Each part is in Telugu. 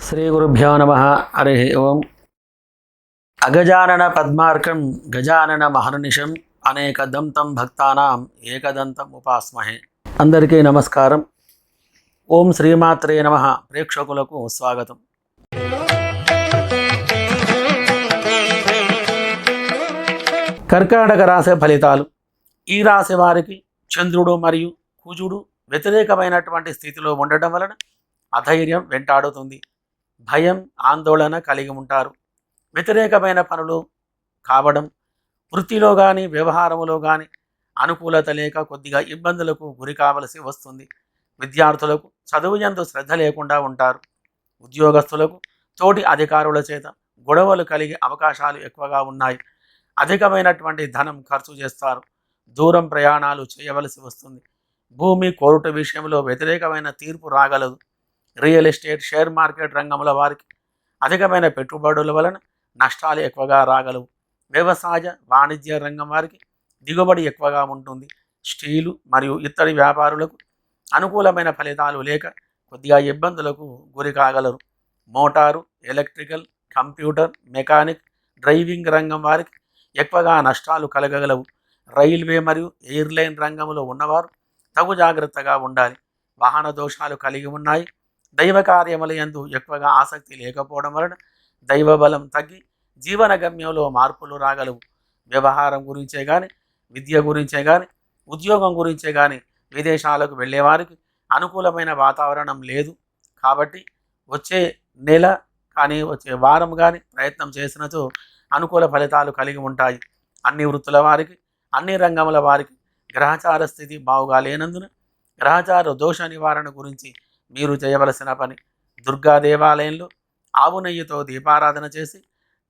శ్రీగురుభ్యో నమః. హరి ఓం. అగజానన పద్మార్కం గజానన మహర్నిశం అనేకదంతం భక్తానాం ఏకదంతం ఉపాస్మహే. అందరికీ నమస్కారం. ఓం శ్రీమాత్రే నమః. ప్రేక్షకులకు స్వాగతం. కర్కాటక రాశి ఫలితాలు. ఈ రాశి వారికి చంద్రుడు మరియు కుజుడు వ్యతిరేకమైనటువంటి స్థితిలో ఉండటం వలన అధైర్యం వెంటాడుతుంది. భయం, ఆందోళన కలిగి ఉంటారు. వ్యతిరేకమైన పనులు కావడం, వృత్తిలో కానీ వ్యవహారములో కానీ అనుకూలత లేక కొద్దిగా ఇబ్బందులకు గురి కావలసి వస్తుంది. విద్యార్థులకు చదువు యందు శ్రద్ధ లేకుండా ఉంటారు. ఉద్యోగస్తులకు తోటి అధికారుల చేత గొడవలు కలిగే అవకాశాలు ఎక్కువగా ఉన్నాయి. అధికమైనటువంటి ధనం ఖర్చు చేస్తారు. దూరం ప్రయాణాలు చేయవలసి వస్తుంది. భూమి, కోర్టు విషయంలో వ్యతిరేకమైన తీర్పు రాగలదు. రియల్ ఎస్టేట్, షేర్ మార్కెట్ రంగంలో వారికి అధికమైన పెట్టుబడుల వలన నష్టాలు ఎక్కువగా రాగలవు. వ్యవసాయ, వాణిజ్య రంగం వారికి దిగుబడి ఎక్కువగా ఉంటుంది. స్టీలు మరియు ఇతర వ్యాపారులకు అనుకూలమైన ఫలితాలు లేక కొద్దిగా ఇబ్బందులకు గురి కాగలరు. Motor, electrical, computer, mechanic, driving రంగం వారికి ఎక్కువగా నష్టాలు కలగగలవు. రైల్వే మరియు ఎయిర్లైన్ రంగంలో ఉన్నవారు తగు జాగ్రత్తగా ఉండాలి. వాహన దోషాలు కలిగి ఉన్నాయి. దైవ కార్యముల యందు ఎక్కువగా ఆసక్తి లేకపోవడం వలన దైవ బలం తగ్గి జీవన గమ్యంలో మార్పులు రాగలవు. వ్యవహారం గురించే కానీ, విద్య గురించే కానీ, ఉద్యోగం గురించే కానీ విదేశాలకు వెళ్ళేవారికి అనుకూలమైన వాతావరణం లేదు. కాబట్టి వచ్చే నెల కానీ వచ్చే వారం కానీ ప్రయత్నం చేసినచో అనుకూల ఫలితాలు కలిగి ఉంటాయి. అన్ని వృత్తుల వారికి, అన్ని రంగముల వారికి గ్రహచార స్థితి బాగుగా లేనందున గ్రహచార దోష నివారణ గురించి మీరు చేయవలసిన పని, దుర్గా దేవాలయంలో ఆవు నెయ్యితో దీపారాధన చేసి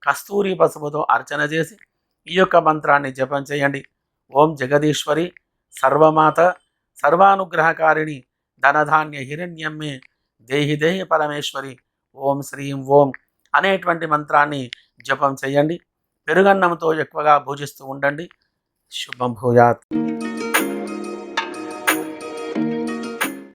కస్తూరి పసుపుతో అర్చన చేసి ఈ యొక్క మంత్రాన్ని జపం చేయండి. ఓం జగదీశ్వరి సర్వమాత సర్వానుగ్రహకారిణి ధనధాన్య హిరణ్యమ్మే దేహి దేహి పరమేశ్వరి ఓం శ్రీం ఓం అనేటువంటి మంత్రాన్ని జపం చేయండి. పెరుగన్నంతో ఎక్కువగా భుజిస్తూ ఉండండి. శుభం భూయాత్.